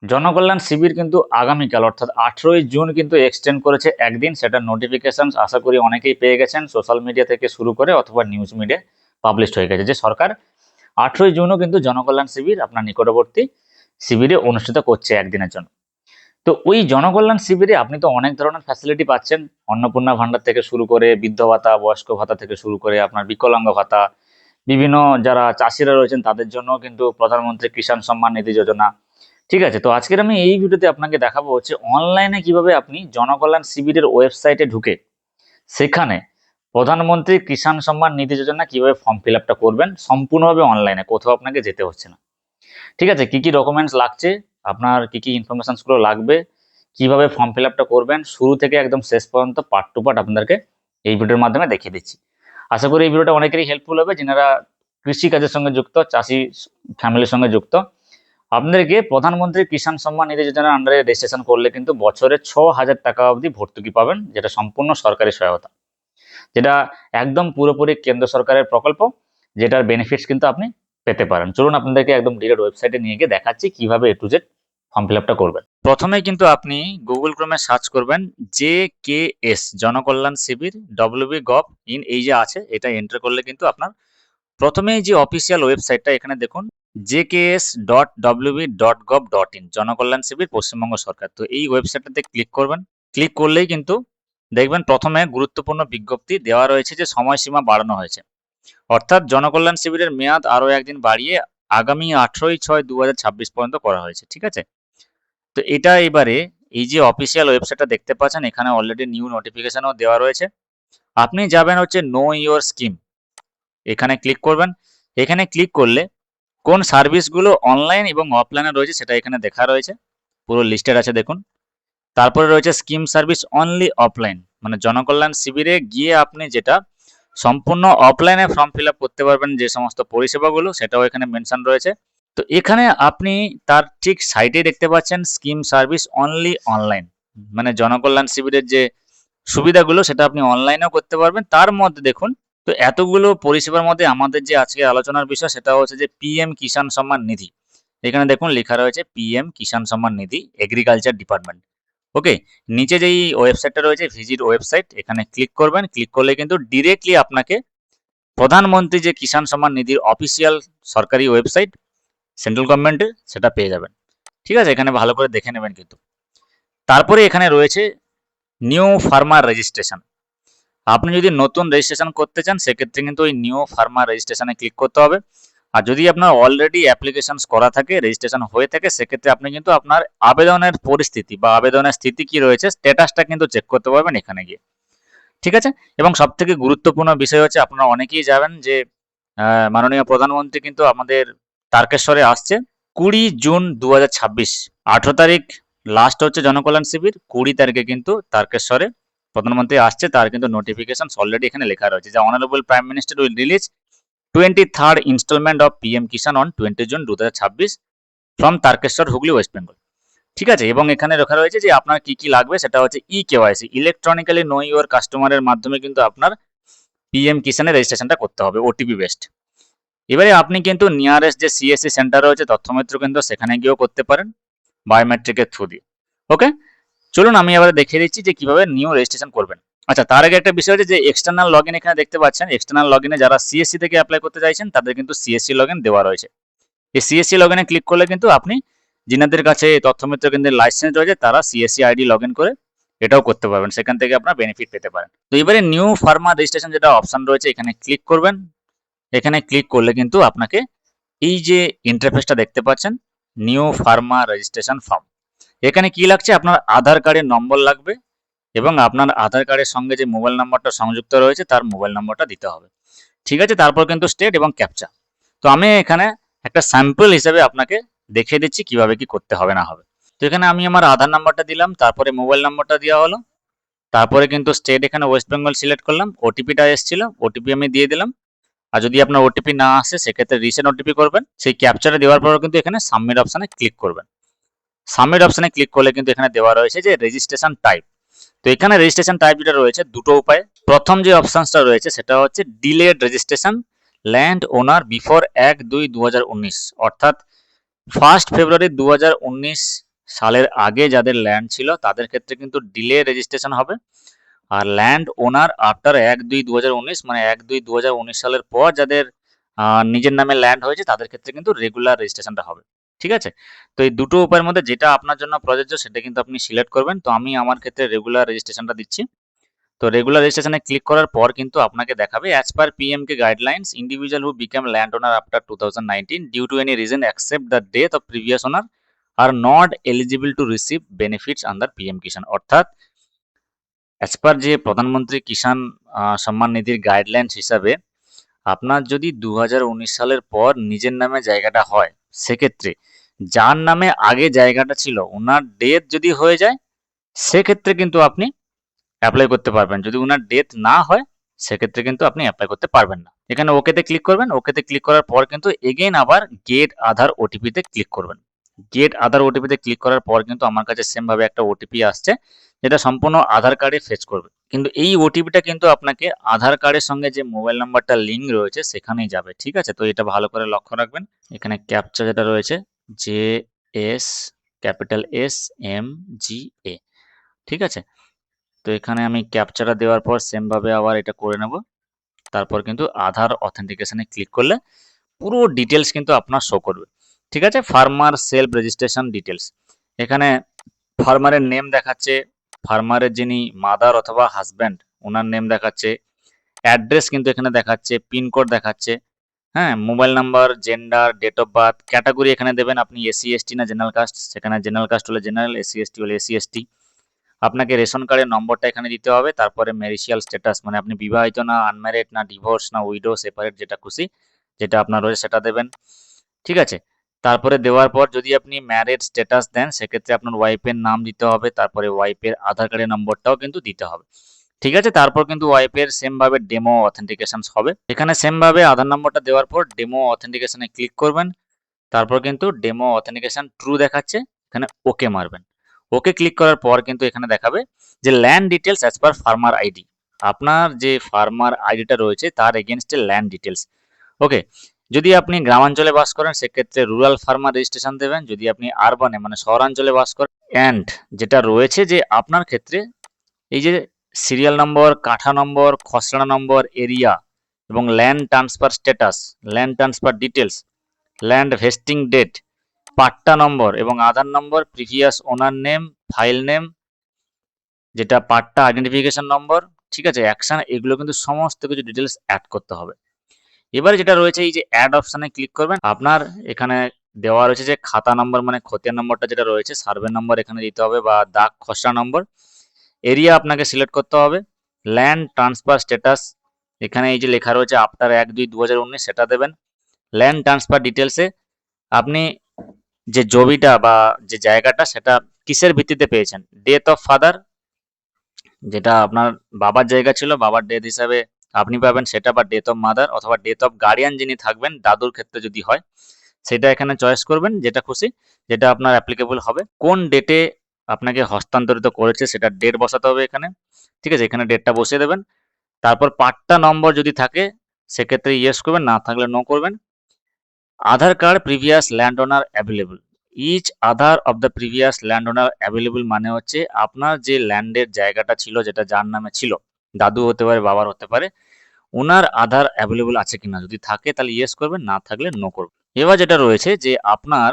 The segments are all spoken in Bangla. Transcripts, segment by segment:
জনকল্যাণ শিবির কিন্তু আগামীকাল অর্থাৎ 18ই জুন কিন্তু এক্সটেন্ড করেছে একদিন। সেটা নোটিফিকেশন আশা করি অনেকেই পেয়ে গেছেন, সোশ্যাল মিডিয়া থেকে শুরু করে অথবা নিউজ মিডিয়া পাবলিশ হয়ে গেছে যে সরকার 18ই জুনও কিন্তু জনকল্যাণ শিবির আপনার নিকটবর্তী শিবিরে অনুষ্ঠিত করছে একদিনের জন্য। তো ওই জনকল্যাণ শিবিরে আপনি তো অনেক ধরনের ফ্যাসিলিটি পাচ্ছেন, অন্নপূর্ণা ভান্ডার থেকে শুরু করে বৃদ্ধ ভাতা, বয়স্ক ভাতা থেকে শুরু করে আপনার বিকলাঙ্গ ভাতা, বিভিন্ন যারা চাষিরা রয়েছেন তাদের জন্য কিন্তু প্রধানমন্ত্রী কিষাণ সম্মান নিধি যোজনা। ঠিক আছে, তো আজকের আমি এই ভিডিওতে আপনাকে দেখাবো হচ্ছে অনলাইনে কিভাবে আপনি জনকল্যাণ শিবিরের ওয়েবসাইটে ঢুকে সেখানে প্রধানমন্ত্রী কিষাণ সম্মান নিধি যোজনা কিভাবে ফর্ম ফিল আপটা করবেন সম্পূর্ণভাবে অনলাইনে, কোথাও আপনাকে যেতে হচ্ছে না। ঠিক আছে, কি কি ডকুমেন্টস লাগছে, আপনার কি কি ইনফরমেশনস গুলো লাগবে, কিভাবে ফর্ম ফিল আপটা করবেন, শুরু থেকে একদম শেষ পর্যন্ত পার্ট টু পার্ট আপনাদেরকে এই ভিডিওর মাধ্যমে দেখিয়ে দিচ্ছি। আশা করি এই ভিডিওটা অনেকেরই হেল্পফুল হবে, যারা কৃষি কাজের সঙ্গে যুক্ত, চাষি ফ্যামিলির সঙ্গে যুক্ত। আপনাদেরকে প্রধানমন্ত্রী কিষাণ সম্মান নিধি যোজনার আন্ডারে রেজিস্ট্রেশন করলে কিন্তু বছরে 6,000 টাকা অবধি ভর্তুকি পাবেন, যেটা সম্পূর্ণ সরকারি সহায়তা, যেটা একদম পুরোপুরি কেন্দ্র সরকারের প্রকল্প, যেটার বেনিফিটস কিন্তু আপনি পেতে পারেন। চলুন আপনাদেরকে একদম ডিরেক্ট ওয়েবসাইটে নিয়ে গিয়ে দেখাচ্ছি কিভাবে এ টু জেড ফর্ম ফিল আপটা করবেন। প্রথমেই কিন্তু আপনি গুগল ক্রোমে সার্চ করবেন JKS Janakalyan Shibir WB.gov in, এই যে আছে এটা এন্টার করলে কিন্তু আপনার প্রথমেই যে অফিসিয়াল ওয়েবসাইটটা এখানে দেখুন jks.wb.gov.in জনকল্যাণ শিবির পশ্চিমবঙ্গ সরকার। তো এই ওয়েবসাইটটাতে ক্লিক করবেন। ক্লিক করলেই কিন্তু দেখবেন প্রথমে গুরুত্বপূর্ণ বিজ্ঞপ্তি দেওয়া রয়েছে যে সময়সীমা বাড়ানো হয়েছে, অর্থাৎ জনকল্যাণ শিবিরের মেয়াদ আরো একদিন বাড়িয়ে আগামী 18/6/2026 পর্যন্ত করা হয়েছে। ঠিক আছে, তো এটা এবারে এই যে অফিসিয়াল ওয়েবসাইটটা দেখতে পাচ্ছেন এখানে অলরেডি নিউ নোটিফিকেশনও দেওয়া রয়েছে। আপনি যাবেন হচ্ছে নো ইওর স্কিম, এখানে ক্লিক করবেন। এখানে ক্লিক করলে কোন সার্ভিসগুলো অনলাইন এবং অফলাইনে রয়েছে সেটা এখানে দেখা রয়েছে, পুরো লিস্টেড আছে দেখুন। তারপরে রয়েছে স্কিম সার্ভিস অনলি অফলাইন, মানে জনকল্যাণ শিবিরে গিয়ে আপনি যেটা সম্পূর্ণ অফলাইনে ফর্ম ফিল আপ করতে পারবেন যে সমস্ত পরিষেবাগুলো, সেটাও এখানে মেনশন রয়েছে। তো এখানে আপনি তার ঠিক সাইডে দেখতে পাচ্ছেন স্কিম সার্ভিস অনলি অনলাইন, মানে জনকল্যাণ শিবিরের যে সুবিধাগুলো সেটা আপনি অনলাইনেও করতে পারবেন। তার মধ্যে দেখুন, তো এতগুলো পরিষেবার মধ্যে আমাদের যে আজকে আলোচনার বিষয় সেটা হচ্ছে যে পিএম কিষাণ সম্মান নিধি। এখানে দেখুন লেখা রয়েছে PM Kisan Samman Nidhi agriculture department. ওকে, নিচে যেই ওয়েবসাইটটা রয়েছে ভিজিট ওয়েবসাইট, এখানে ক্লিক করবেন। ক্লিক করলে কিন্তু ডিরেক্টলি আপনাকে প্রধানমন্ত্রী যে কিষাণ সম্মান নিধির অফিসিয়াল সরকারি ওয়েবসাইট সেন্ট্রাল গভর্নমেন্টের সেটা পেয়ে যাবেন। ঠিক আছে, এখানে ভালো করে দেখে নেবেন কিন্তু। তারপরে এখানে রয়েছে নিউ ফার্মার রেজিস্ট্রেশন। আপনি যদি নতুন রেজিস্ট্রেশন করতে চান সেক্ষেত্রে কিন্তু ওই নিউ ফার্মার রেজিস্ট্রেশনে ক্লিক করতে হবে। আর যদি আপনার অলরেডি অ্যাপ্লিকেশন করা থাকে, রেজিস্ট্রেশন হয়ে থাকে, সেক্ষেত্রে আপনি কিন্তু আপনার আবেদনের পরিস্থিতি বা আবেদনের স্থিতি কি রয়েছে স্ট্যাটাসটা কিন্তু চেক করতে পারবেন এখানে গিয়ে। ঠিক আছে, এবং সব থেকে গুরুত্বপূর্ণ বিষয় হচ্ছে আপনারা অনেকেই জানেন যে মাননীয় প্রধানমন্ত্রী কিন্তু আমাদের তারকেশ্বরে আসছে 20 জুন 2026। 18 তারিখ লাস্ট হচ্ছে জনকল্যাণ শিবির, 20 তারিখে কিন্তু তারকেশ্বরে প্রধানমন্ত্রী আসছে, তার কিন্তু নোটিফিকেশন অলরেডি এখানে লেখা রয়েছে যে honourable prime minister will release 23rd instalment of PM Kisan on 20 June 2026 from Tarakeswar, Hooghly, West Bengal. ঠিক আছে, এবং এখানে লেখা রয়েছে যে আপনার কি কি লাগবে, সেটা হচ্ছে KYC ইলেকট্রনিক্যালি নো ইউর কাস্টমারের মাধ্যমে কিন্তু আপনার পিএম কিষাণের রেজিস্ট্রেশনটা করতে হবে, ওটিপি বেসড। এবারে আপনি কিন্তু নিয়ারেস্ট যে CSC সেন্টার রয়েছে তথ্যমিত্র কেন্দ্র, সেখানে গিয়েও করতে পারেন বায়োমেট্রিকের থ্রু দিয়ে। ওকে, চলুন আমি এবার দেখিয়ে দিচ্ছি যে কিভাবে নিউ রেজিস্ট্রেশন করবেন। আচ্ছা, তার আগে একটা বিষয় হচ্ছে যে এক্সটার্নাল লগইন এখানে দেখতে পাচ্ছেন। এক্সটার্নাল লগইনে যারা CSC থেকে অ্যাপ্লাই করতে চাইছেন তাদের কিন্তু CSC লগইন দেওয়া রয়েছে। এই CSC লগইনে ক্লিক করলে কিন্তু আপনি যিনাদের কাছে তথ্যমিত্র কেন্দ্রের লাইসেন্স রয়েছে তারা CSC ID লগইন করে এটাও করতে পারবেন, সেখান থেকে আপনার বেনিফিট পেতে পারেন। তো এবারে নিউ ফার্মা রেজিস্ট্রেশন যেটা অপশন রয়েছে এখানে ক্লিক করবেন। এখানে ক্লিক করলে কিন্তু আপনাকে এই যে ইন্টারফেসটা দেখতে পাচ্ছেন নিউ ফার্মা রেজিস্ট্রেশন ফর্ম, এখানে কি লাগছে আপনার আধার কার্ডের নম্বর লাগবে এবং আপনার আধার কার্ডের সঙ্গে যে মোবাইল নাম্বারটা সংযুক্ত রয়েছে তার মোবাইল নাম্বারটা দিতে হবে। ঠিক আছে, তারপর কিন্তু স্টেট এবং ক্যাপচা। তো আমি এখানে একটা স্যাম্পল হিসেবে আপনাকে দেখিয়ে দিচ্ছি কিভাবে কি করতে হবে না হবে। তো এখানে আমি আমার আধার নাম্বারটা দিলাম, তারপরে মোবাইল নাম্বারটা দেওয়া হলো, তারপরে কিন্তু স্টেট এখানে ওয়েস্ট বেঙ্গল সিলেক্ট করলাম, ওটিপিটা এসেছিল ওটিপি আমি দিয়ে দিলাম। আর যদি আপনার ওটিপি না আসে সেক্ষেত্রে রিসেন্ট ওটিপি করবেন। সেই ক্যাপচারে দেওয়ার পরও কিন্তু এখানে সাবমিট অপশানে ক্লিক করবেন। সাবমিট অপশানে ক্লিক করলে কিন্তু এখানে দেওয়া রয়েছে যে রেজিস্ট্রেশন টাইপ। তো এখানে রেজিস্ট্রেশন টাইপ যেটা রয়েছে দুটো উপায়। প্রথম যে অপশনসটা রয়েছে সেটা হচ্ছে ডিলেড রেজিস্ট্রেশন ল্যান্ড ওনার বিফোর 1/2/2019, অর্থাৎ 1 ফেব্রুয়ারি 2019 সালের আগে যাদের ল্যান্ড ছিল তাদের ক্ষেত্রে কিন্তু ডিলে রেজিস্ট্রেশন হবে। আর ল্যান্ড ওনার আফটার 1/2/2019 মানে 1/2/2019 সালের পর যাদের নিজের নামে ল্যান্ড হয়েছে তাদের ক্ষেত্রে কিন্তু রেগুলার রেজিস্ট্রেশনটা হবে। ঠিক আছে? তো এই দুটো উপায়ের মধ্যে যেটা আপনার জন্য প্রযোজ্য সেটা কিন্তু আপনি সিলেক্ট করবেন। তো আমি আমার ক্ষেত্রে রেগুলার রেজিস্ট্রেশনটা দিচ্ছি। তো রেগুলার রেজিস্ট্রেশনে ক্লিক করার পর কিন্তু আপনাকে দেখাবে as per PMK guidelines individual who become land owner after 2019 due to any reason except the death of previous owner are not eligible to receive benefits under PM Kisan. অর্থাৎ অ্যাজ পার যে প্রধানমন্ত্রী কিষাণ সম্মান নিধির গাইডলাইন্স হিসাবে আপনার যদি 2019 সালের পর নিজের নামে জায়গাটা হয়, সেক্ষেত্রে যার নামে আগে জায়গাটা ছিল ওনার ডেথ যদি হয়ে যায় সেক্ষেত্রে কিন্তু আপনি অ্যাপ্লাই করতে পারবেন। যদি উনার ডেথ না হয় সেক্ষেত্রে কিন্তু আপনি অ্যাপ্লাই করতে পারবেন না। এখানে ওকেতে ক্লিক করবেন। ওকেতে ক্লিক করার পর কিন্তু এগেইন আবার গেট আধার ওটিপিতে ক্লিক করবেন। গেট আধার ওটিপিতে ক্লিক করার পর কিন্তু আমার কাছে সেম ভাবে একটা ওটিপি আসছে যেটা সম্পূর্ণ আধার কার্ডে ফেচ করবে। কিন্তু এই ওটিপিটা কিন্তু আপনাকে আধার কার্ডের সঙ্গে যে মোবাইল নাম্বারটা লিঙ্ক রয়েছে সেখানেই যাবে। ঠিক আছে? তো এটা ভালো করে লক্ষ্য রাখবেন। এখানে ক্যাপচা যেটা রয়েছে JS ক্যাপিটাল SMGA। ঠিক আছে? তো এখানে আমি ক্যাপচাটা দেওয়ার পর সেম ভাবে আবার এটা করে নেব। তারপর কিন্তু আধার অথেন্টিকেশনে ক্লিক করলে পুরো ডিটেলস কিন্তু আপনার শো করবে। ঠিক আছে? Farmer self registration details. এখানে ফার্মারের নেম দেখাচ্ছে, ফার্মারের যিনি মাদার অথবা হাজব্যান্ড ওনার নেম দেখাচ্ছে, অ্যাড্রেস কিন্তু এখানে দেখাচ্ছে, পিনকোড দেখাচ্ছে, হ্যাঁ, mobile number, gender, date of birth, category এখানে দেবেন আপনি SC/ST না জেনারেল কাস্ট, সেখানে জেনারেল কাস্ট হলে জেনারেল, SC/ST হলে SC/ST। আপনাকে রেশন কার্ডের নম্বরটা এখানে দিতে হবে। তারপরে ম্যারিশিয়াল স্ট্যাটাস মানে আপনি বিবাহিত না আনম্যারিড না ডিভোর্স না উইডো সেপারেট যেটা খুশি যেটা আপনার রয়েছে সেটা দেবেন। ঠিক আছে? তারপরে দেওয়ার পর যদি আপনি ম্যারিড স্ট্যাটাস দেন সেক্ষেত্রে আপনার ওয়াইফের নাম দিতে হবে। তারপরে ওয়াইফের আধার কার্ডের নম্বরটাও কিন্তু দিতে হবে। ঠিক আছে? তারপর কিন্তু ওয়াইফের সেম ভাবে ডেমো অথেন্টিকেশন হবে। এখানে সেম ভাবে আধার নম্বরটা দেওয়ার পর ডেমো অথেন্টিকেশনে ক্লিক করবেন। তারপর কিন্তু ডেমো অথেন্টিকেশন ট্রু দেখাচ্ছে, এখানে ওকে মারবেন। ওকে ক্লিক করার পর কিন্তু এখানে দেখাবে যে land details as per farmer ID. আপনার যে ফার্মার আইডিটা রয়েছে তার এগেনস্টে ল্যান্ড ডিটেলস। ওকে, যদি আপনি গ্রামাঞ্চলে বাস করেন সেক্ষেত্রে রুরাল ফার্মার রেজিস্ট্রেশন দেবেন। যদি আপনি আরবানে মানে শহরাঞ্চলে বাস করেন অ্যান্ড যেটা রয়েছে যে আপনার ক্ষেত্রে এই যে serial number, katha number, khasra number, area এবং land transfer status, land transfer details, land vesting date, patta number এবং Aadhaar number, previous owner name, file name যেটা পাট্টা আইডেন্টিফিকেশন নম্বর, ঠিক আছে, অ্যাকশন, এগুলো কিন্তু সমস্ত কিছু ডিটেলস অ্যাড করতে হবে। এবারে যেটা রয়েছে এই যে অ্যাড অপশানে ক্লিক করবেন। আপনার এখানে দেওয়া রয়েছে যে খাতা নম্বর মানে খতিয়ান নম্বরটা যেটা রয়েছে, সার্ভে নম্বর এখানে দিতে হবে বা দাগ খসড়া নম্বর, এরিয়া আপনাকে সিলেক্ট করতে হবে, ল্যান্ড ট্রান্সফার স্ট্যাটাস এখানে এই যে লেখা রয়েছে আফটার 1/2/2019 সেটা দেবেন। ল্যান্ড ট্রান্সফার ডিটেলসে আপনি যে জমিটা বা যে জায়গাটা সেটা কিসের ভিত্তিতে পেয়েছেন, ডেথ অফ ফাদার যেটা আপনার বাবার জায়গা ছিল, বাবার ডেথ হিসাবে আপনি পাবেন সেটা, বা ডেথ অফ মাদার অথবা ডেথ অফ গার্ডিয়ান যিনি থাকবেন দাদুর ক্ষেত্রে যদি হয় সেটা এখানে চয়েস করবেন, যেটা খুশি, যেটা আপনার অ্যাপ্লিকেবল হবে। কোন ডেটে আপনাকে হস্তান্তরিত করেছে সেটা ডেট বসাতে হবে এখানে। ঠিক আছে? এখানে ডেটটা বসিয়ে দেবেন। তারপর পাট্টা নম্বর যদি থাকে সেক্ষেত্রে ইয়েস করবেন, না থাকলে নো করবেন। Aadhaar card previous land owner available, each Aadhaar of the previous land owner available মানে হচ্ছে আপনার যে ল্যান্ডের জায়গাটা ছিল যেটা যার নামে ছিল, দাদু হতে পারে বাবার হতে পারে, ওনার আধার অ্যাভেলেবল আছে কিনা, যদি থাকে তাহলে ইয়েস করবেন, না থাকলে নো করবেন। এবার যেটা রয়েছে যে আপনার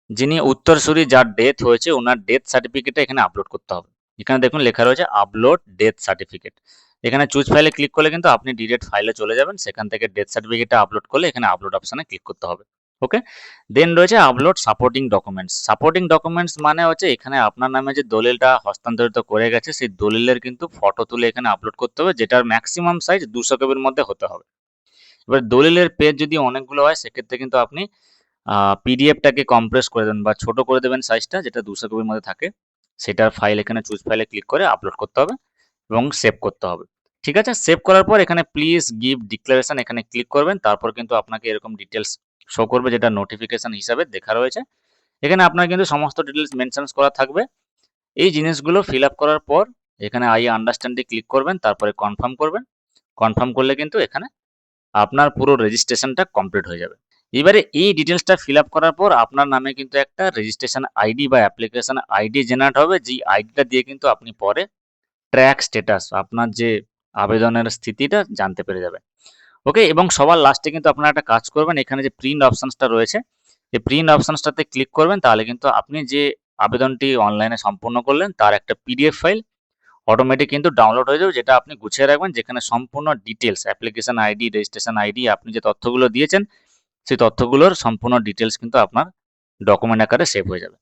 যিনি উত্তরসূরি যার ডেথ হয়েছে ওনার ডেথ সার্টিফিকেটটা এখানে আপলোড করতে হবে। এখানে দেখুন লেখা রয়েছে আপলোড ডেথ সার্টিফিকেট। এখানে চুজ ফাইলে ক্লিক করলে কিন্তু আপনি ডিরেক্ট ফাইলে চলে যাবেন, সেখান থেকে ডেথ সার্টিফিকেটটা আপলোড করলে এখানে আপলোড অপশানে ক্লিক করতে হবে। ওকে, দেন রয়েছে upload supporting documents. Supporting documents মানে হচ্ছে এখানে আপনার নামে যে দলিলটা হস্তান্তরিত করে গেছে সেই দলিলের কিন্তু ফটো তুলে এখানে আপলোড করতে হবে, যেটার ম্যাক্সিমাম সাইজ 200 কেবির মধ্যে হতে হবে। এবার দলিলের পেজ যদি অনেকগুলো হয় সেক্ষেত্রে কিন্তু আপনি পিডিএফটাকে কম্প্রেস করে দেবেন বা ছোট করে দেবেন সাইজটা, যেটা 200 কেবির মধ্যে থাকে, সেটার ফাইল এখানে চুজ ফাইলে ক্লিক করে আপলোড করতে হবে এবং সেভ করতে হবে। ঠিক আছে? সেভ করার পর এখানে প্লিজ গিভ ডিক্লারেশন এখানে ক্লিক করবেন। তারপর কিন্তু আপনাকে এরকম ডিটেলস শো করবে যেটা নোটিফিকেশন হিসাবে দেখা রয়েছে। এখানে আপনার কিন্তু সমস্ত ডিটেলস মেনশনস করা থাকবে। এই জিনিসগুলো ফিল আপ করার পর এখানে আই আন্ডারস্ট্যান্ডে ক্লিক করবেন, তারপরে কনফার্ম করবেন। কনফার্ম করলে কিন্তু এখানে আপনার পুরো রেজিস্ট্রেশনটা কমপ্লিট হয়ে যাবে। এবারে এই ডিটেলসটা ফিল আপ করার পর আপনার নামে কিন্তু একটা রেজিস্ট্রেশন আইডি বা অ্যাপ্লিকেশন আইডি জেনারেট হবে, যেই আইডিটা দিয়ে কিন্তু আপনি পরে ট্র্যাক স্ট্যাটাস আপনার যে আবেদনের স্থিতিটা জানতে পেরে যাবেন। ওকে, এবং সবার লাস্টে কিন্তু আপনারা একটা কাজ করবেন, এখানে যে প্রিন্ট অপশনসটা রয়েছে এই প্রিন্ট অপশনসটাতে ক্লিক করবেন, তাহলে কিন্তু আপনি যে আবেদনটি অনলাইনে সম্পূর্ণ করলেন তার একটা পিডিএফ ফাইল অটোমেটিক কিন্তু ডাউনলোড হয়ে যাবে, যেটা আপনি গুছিয়ে রাখবেন, যেখানে সম্পূর্ণ details application ID, registration ID, আপনি যে তথ্যগুলো দিয়েছেন সেই তথ্যগুলোর সম্পূর্ণ ডিটেলস কিন্তু আপনার ডকুমেন্ট আকারে সেভ হয়ে যাবে।